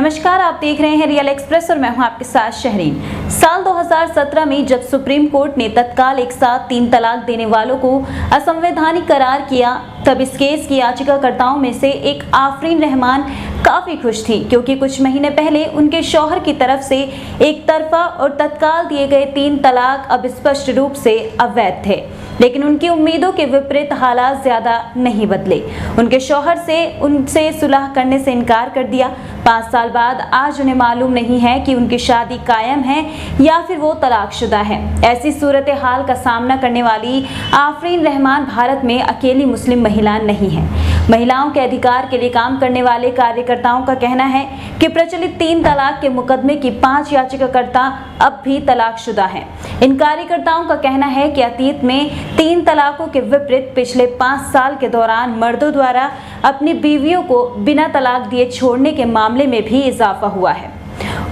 नमस्कार, आप देख रहे हैं रियल एक्सप्रेस और मैं हूं आपके साथ शहरीन। साल 2017 में जब सुप्रीम कोर्ट ने तत्काल एक साथ 3 तलाक देने वालों को असंवैधानिक करार किया, तब इस केस की याचिकाकर्ताओं में से एक आफरीन रहमान काफी खुश थी, क्योंकि कुछ महीने पहले उनके शौहर की तरफ से एक तरफा और तत्काल दिए गए 3 तलाक अब स्पष्ट रूप से अवैध थे। लेकिन उनकी उम्मीदों के विपरीत हालात ज्यादा नहीं बदले। उनके शौहर से उनसे सुलह करने से इनकार कर दिया। 5 साल बाद आज उन्हें मालूम नहीं है कि उनकी शादी कायम है या फिर वो तलाकशुदा है। ऐसी सूरत हाल का सामना करने वाली आफरीन रहमान भारत में अकेली मुस्लिम महिला नहीं है। महिलाओं के अधिकार के लिए काम करने वाले कार्यकर्ताओं का कहना है कि प्रचलित 3 तलाक के मुकदमे की 5 याचिकाकर्ता अब भी तलाकशुदा हैं। इन कार्यकर्ताओं का कहना है कि अतीत में 3 तलाकों के विपरीत पिछले 5 साल के दौरान मर्दों द्वारा अपनी बीवियों को बिना तलाक दिए छोड़ने के मामले में भी इजाफा हुआ है।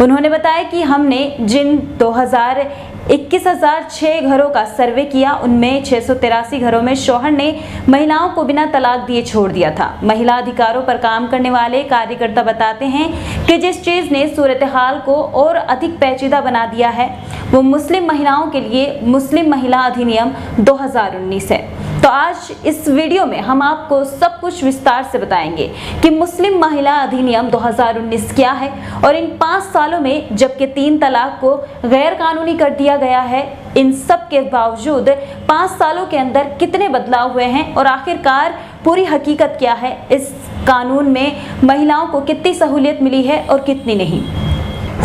उन्होंने बताया कि हमने जिन 21,006 घरों का सर्वे किया, उनमें 683 घरों में शौहर ने महिलाओं को बिना तलाक दिए छोड़ दिया था। महिला अधिकारों पर काम करने वाले कार्यकर्ता बताते हैं कि जिस चीज ने सूरत हाल को और अधिक पेचीदा बना दिया है वो मुस्लिम महिलाओं के लिए मुस्लिम महिला अधिनियम 2019 है। तो आज इस वीडियो में हम आपको सब कुछ विस्तार से बताएंगे कि मुस्लिम महिला अधिनियम 2019 क्या है और इन 5 सालों में जबकि 3 तलाक को गैर कानूनी कर दिया गया है, इन सब के बावजूद 5 सालों के अंदर कितने बदलाव हुए हैं और आखिरकार पूरी हकीकत क्या है। इस कानून में महिलाओं को कितनी सहूलियत मिली है और कितनी नहीं।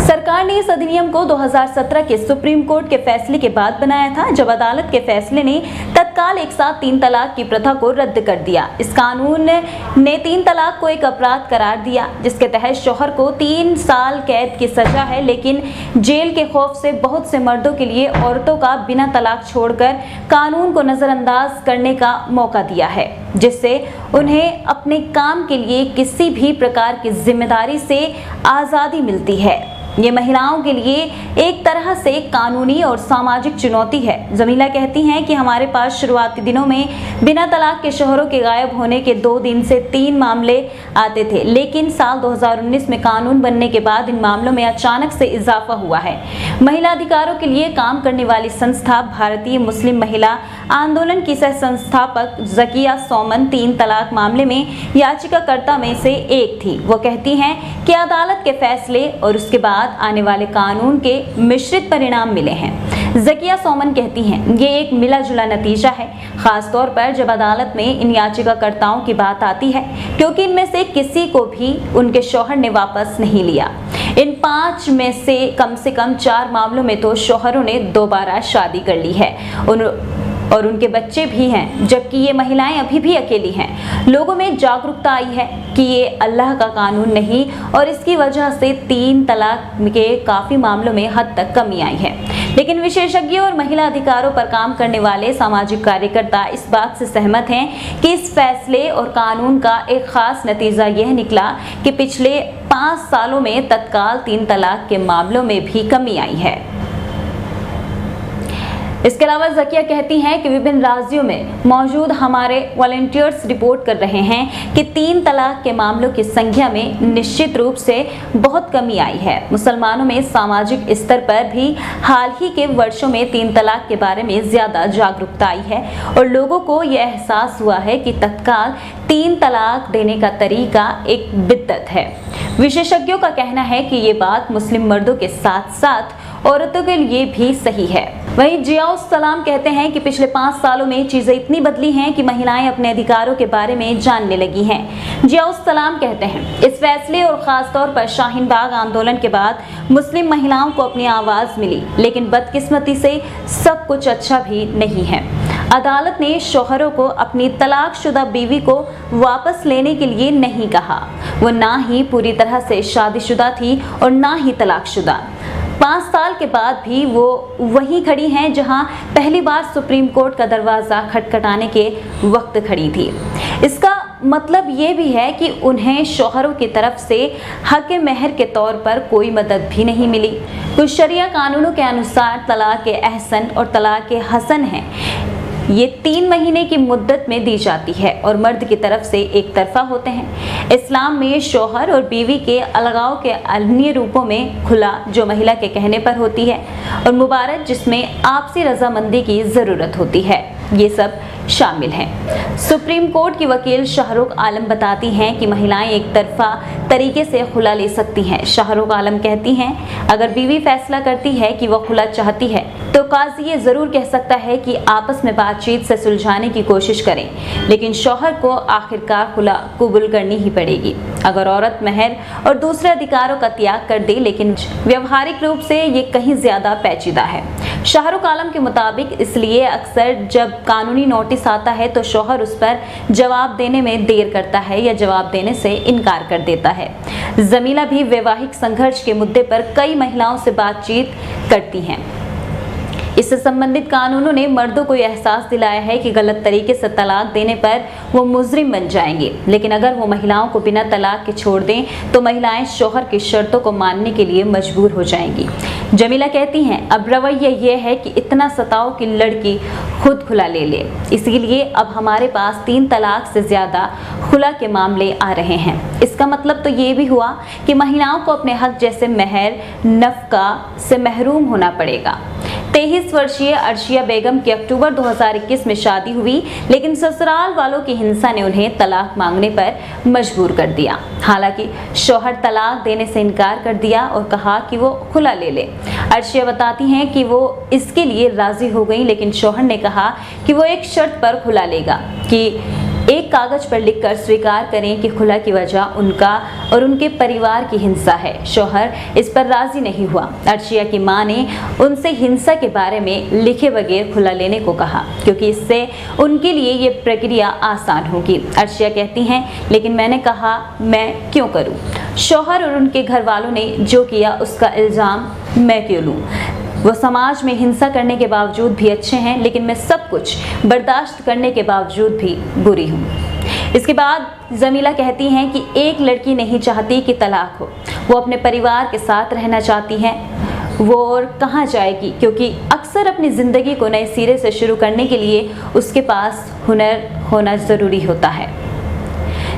सरकार ने इस अधिनियम को 2017 के सुप्रीम कोर्ट के फैसले के बाद बनाया था, जब अदालत के फैसले ने तत्काल एक साथ 3 तलाक की प्रथा को रद्द कर दिया। इस कानून ने 3 तलाक को एक अपराध करार दिया, जिसके तहत शौहर को 3 साल कैद की सजा है। लेकिन जेल के खौफ से बहुत से मर्दों के लिए औरतों का बिना तलाक छोड़कर कानून को नजरअंदाज करने का मौका दिया है, जिससे उन्हें अपने काम के लिए किसी भी प्रकार की जिम्मेदारी से आज़ादी मिलती है। ये महिलाओं के लिए एक तरह से कानूनी और सामाजिक चुनौती है। जमीला कहती हैं कि हमारे पास शुरुआती दिनों में बिना तलाक के शौहरों के गायब होने के 2 दिन से 3 मामले आते थे, लेकिन साल 2019 में कानून बनने के बाद इन मामलों में अचानक से इजाफा हुआ है। महिला अधिकारों के लिए काम करने वाली संस्था भारतीय मुस्लिम महिला आंदोलन की सह संस्थापक ज़किया सोमन 3 तलाक मामले में याचिकाकर्ता में से एक थी। वो कहती हैं कि अदालत के फैसले और उसके बाद आने वाले कानून के मिश्रित परिणाम मिले हैं। ज़किया सोमन कहती हैं, ये एक मिला जुला नतीजा है, खासतौर पर जब अदालत में इन याचिकाकर्ताओं की बात आती है, क्योंकि इनमें से किसी को भी उनके शौहर ने वापस नहीं लिया। इन 5 में से कम 4 मामलों में तो शौहरों ने दोबारा शादी कर ली है और उनके बच्चे भी हैं, जबकि ये महिलाएं अभी भी अकेली हैं। लोगों में जागरूकता आई है कि ये अल्लाह का कानून नहीं और इसकी वजह से 3 तलाक के काफ़ी मामलों में हद तक कमी आई है। लेकिन विशेषज्ञों और महिला अधिकारों पर काम करने वाले सामाजिक कार्यकर्ता इस बात से सहमत हैं कि इस फैसले और कानून का एक खास नतीजा यह निकला कि पिछले 5 सालों में तत्काल 3 तलाक के मामलों में भी कमी आई है। इसके अलावा ज़किया कहती हैं कि विभिन्न राज्यों में मौजूद हमारे वॉलंटियर्स रिपोर्ट कर रहे हैं कि 3 तलाक के मामलों की संख्या में निश्चित रूप से बहुत कमी आई है। मुसलमानों में सामाजिक स्तर पर भी हाल ही के वर्षों में 3 तलाक के बारे में ज़्यादा जागरूकता आई है और लोगों को यह एहसास हुआ है कि तत्काल 3 तलाक देने का तरीका एक बिद्दत है। विशेषज्ञों का कहना है कि ये बात मुस्लिम मर्दों के साथ साथ औरतों के लिए भी सही है। वहीं जियाउस सलाम कहते हैं कि पिछले 5 सालों में चीजें इतनी बदली हैं कि महिलाएं अपने अधिकारों के बारे में जानने लगी हैं। जियाउस सलाम कहते हैं, इस फैसले और खासतौर पर शाहीन बाग आंदोलन के बाद मुस्लिम महिलाओं को अपनी आवाज मिली, लेकिन बदकिस्मती से सब कुछ अच्छा भी नहीं है। अदालत ने शौहरों को अपनी तलाकशुदा बीवी को वापस लेने के लिए नहीं कहा। वो ना ही पूरी तरह से शादीशुदा थी और ना ही तलाकशुदा। 5 साल के बाद भी वो वहीं खड़ी हैं जहां पहली बार सुप्रीम कोर्ट का दरवाज़ा खटखटाने के वक्त खड़ी थी। इसका मतलब ये भी है कि उन्हें शौहरों की तरफ से हक महर के तौर पर कोई मदद भी नहीं मिली। कुछ शरिया कानूनों के अनुसार तलाक ए अहसन और तलाक ए हसन है। ये 3 महीने की मुद्दत में दी जाती है और मर्द की तरफ से एक तरफा होते हैं। इस्लाम में शौहर और बीवी के अलगाव के अन्य रूपों में खुला, जो महिला के कहने पर होती है, और मुबारक, जिसमें आपसी रजामंदी की जरूरत होती है, ये सब शामिल हैं। सुप्रीम कोर्ट की वकील शाहरुख आलम बताती हैं कि महिलाएं एक तरफा तरीके से खुला ले सकती हैं। शाहरुख आलम कहती हैं, अगर बीवी फैसला करती है कि वह खुला चाहती है तो काजी ये जरूर कह सकता है कि आपस में बातचीत से सुलझाने की कोशिश करें, लेकिन शौहर को आखिरकार खुला कबूल करनी ही पड़ेगी। अगर औरत महर और दूसरे अधिकारों का त्याग कर दे, लेकिन व्यवहारिक रूप से ये कहीं ज्यादा पेचीदा है। शाहरुख आलम के मुताबिक इसलिए अक्सर जब कानूनी नोटिस आता है तो शौहर उस पर जवाब देने में देर करता है या जवाब देने से इनकार कर देता है। जमीला भी वैवाहिक संघर्ष के मुद्दे पर कई महिलाओं से बातचीत करती हैं। इससे संबंधित कानूनों ने मर्दों को यह एहसास दिलाया है कि गलत तरीके से तलाक देने पर वो मुजरिम बन जाएंगे, लेकिन अगर वो महिलाओं को बिना तलाक के छोड़ दें तो महिलाएं शौहर की शर्तों को मानने के लिए मजबूर हो जाएंगी। जमीला कहती हैं, अब रवैया ये है कि इतना सताओ कि लड़की खुद खुला ले ले, इसीलिए अब हमारे पास 3 तलाक से ज्यादा खुला के मामले आ रहे हैं। इसका मतलब तो ये भी हुआ कि महिलाओं को अपने हक जैसे महर, नफका से महरूम होना पड़ेगा। 23 वर्षीय अर्शिया बेगम की अक्टूबर 2021 में शादी हुई, लेकिन ससुराल वालों की हिंसा ने उन्हें तलाक मांगने पर मजबूर कर दिया। हालांकि शौहर तलाक देने से इनकार कर दिया और कहा कि वो खुला ले ले। अर्शिया बताती हैं कि वो इसके लिए राजी हो गई, लेकिन शौहर ने कहा कि वो एक शर्त पर खुला लेगा कि एक कागज पर लिखकर स्वीकार करें कि खुला की वजह उनका और उनके परिवार की हिंसा है। शौहर इस पर राजी नहीं हुआ। अर्शिया की मां ने उनसे हिंसा के बारे में लिखे बगैर खुला लेने को कहा, क्योंकि इससे उनके लिए ये प्रक्रिया आसान होगी। अर्शिया कहती हैं, लेकिन मैंने कहा मैं क्यों करूं? शौहर और उनके घर वालों ने जो किया उसका इल्जाम मैं क्यों लूं? वो समाज में हिंसा करने के बावजूद भी अच्छे हैं, लेकिन मैं सब कुछ बर्दाश्त करने के बावजूद भी बुरी हूँ। इसके बाद जमीला कहती हैं कि एक लड़की नहीं चाहती कि तलाक हो, वो अपने परिवार के साथ रहना चाहती हैं। वो और कहाँ जाएगी, क्योंकि अक्सर अपनी ज़िंदगी को नए सिरे से शुरू करने के लिए उसके पास हुनर होना ज़रूरी होता है।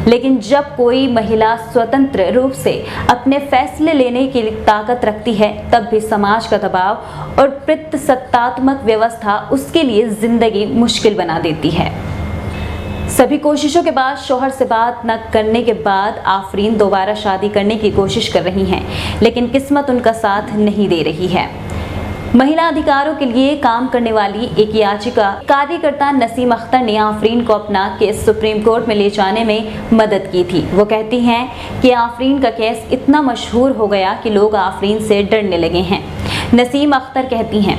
लेकिन जब कोई महिला स्वतंत्र रूप से अपने फैसले लेने की ताकत रखती है, तब भी समाज का दबाव और प्रतिसत्तात्मक व्यवस्था उसके लिए जिंदगी मुश्किल बना देती है। सभी कोशिशों के बाद शौहर से बात न करने के बाद आफरीन दोबारा शादी करने की कोशिश कर रही हैं, लेकिन किस्मत उनका साथ नहीं दे रही है। महिला अधिकारों के लिए काम करने वाली एक याचिका कार्यकर्ता नसीम अख्तर ने आफरीन को अपना केस सुप्रीम कोर्ट में ले जाने में मदद की थी। वो कहती हैं कि आफरीन का केस इतना मशहूर हो गया कि लोग आफरीन से डरने लगे हैं। नसीम अख्तर कहती हैं,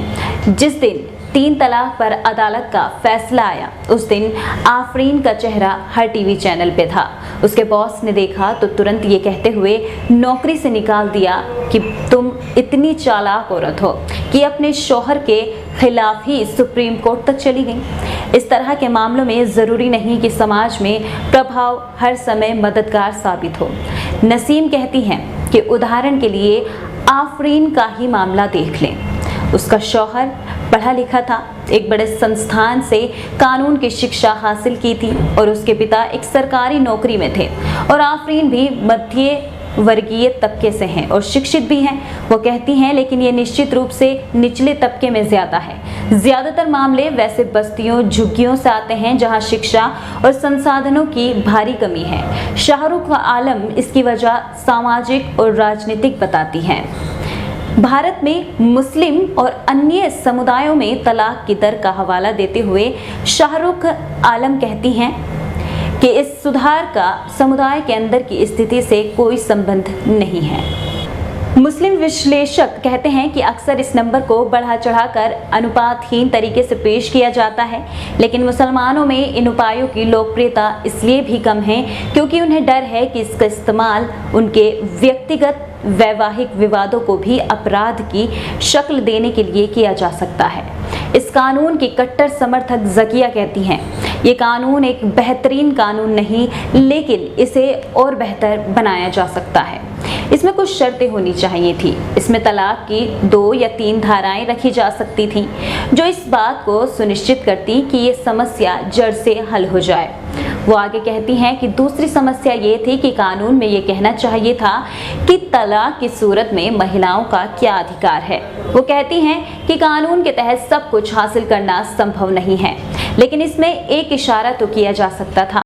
जिस दिन 3 तलाक पर अदालत का फैसला आया, उस दिन आफरीन का चेहरा हर टीवी चैनल पे था। उसके बॉस ने देखा तो तुरंत ये कहते हुए नौकरी से निकाल दिया कि तुम इतनी चालाक औरत हो कि अपने शौहर के खिलाफ ही सुप्रीम कोर्ट तक चली गई। इस तरह के मामलों में ज़रूरी नहीं कि समाज में प्रभाव हर समय मददगार साबित हो। नसीम कहती हैं कि उदाहरण के लिए आफरीन का ही मामला देख लें। उसका शौहर पढ़ा लिखा था, एक बड़े संस्थान से कानून की शिक्षा हासिल की थी और उसके पिता एक सरकारी नौकरी में थे, और आफरीन भी मध्य वर्गीय तबके से हैं और शिक्षित भी हैं। वो कहती हैं, लेकिन ये निश्चित रूप से निचले तबके में ज़्यादा है। ज़्यादातर मामले वैसे बस्तियों झुग्गियों से आते हैं जहां शिक्षा और संसाधनों की भारी कमी है। शाहरुख आलम इसकी वजह सामाजिक और राजनीतिक बताती हैं। भारत में मुस्लिम और अन्य समुदायों में तलाक की दर का हवाला देते हुए शाहरुख आलम कहती हैं कि इस सुधार का समुदाय के अंदर की स्थिति से कोई संबंध नहीं है। मुस्लिम विश्लेषक कहते हैं कि अक्सर इस नंबर को बढ़ा चढ़ाकर अनुपातहीन तरीके से पेश किया जाता है, लेकिन मुसलमानों में इन उपायों की लोकप्रियता इसलिए भी कम है क्योंकि उन्हें डर है कि इसका इस्तेमाल उनके व्यक्तिगत वैवाहिक विवादों को भी अपराध की शक्ल देने के लिए किया जा सकता है। इस कानून की कट्टर समर्थक ज़किया कहती हैं, ये कानून एक बेहतरीन कानून नहीं, लेकिन इसे और बेहतर बनाया जा सकता है। इसमें कुछ शर्तें होनी चाहिए थी। इसमें तलाक की 2 या 3 धाराएं रखी जा सकती थीं, जो इस बात को सुनिश्चित करती कि ये समस्या जड़ से हल हो जाए। वो आगे कहती हैं कि दूसरी समस्या ये थी कि कानून में ये कहना चाहिए था कि तलाक की सूरत में महिलाओं का क्या अधिकार है। वो कहती हैं कि कानून के तहत सब कुछ हासिल करना संभव नहीं है, लेकिन इसमें एक इशारा तो किया जा सकता था।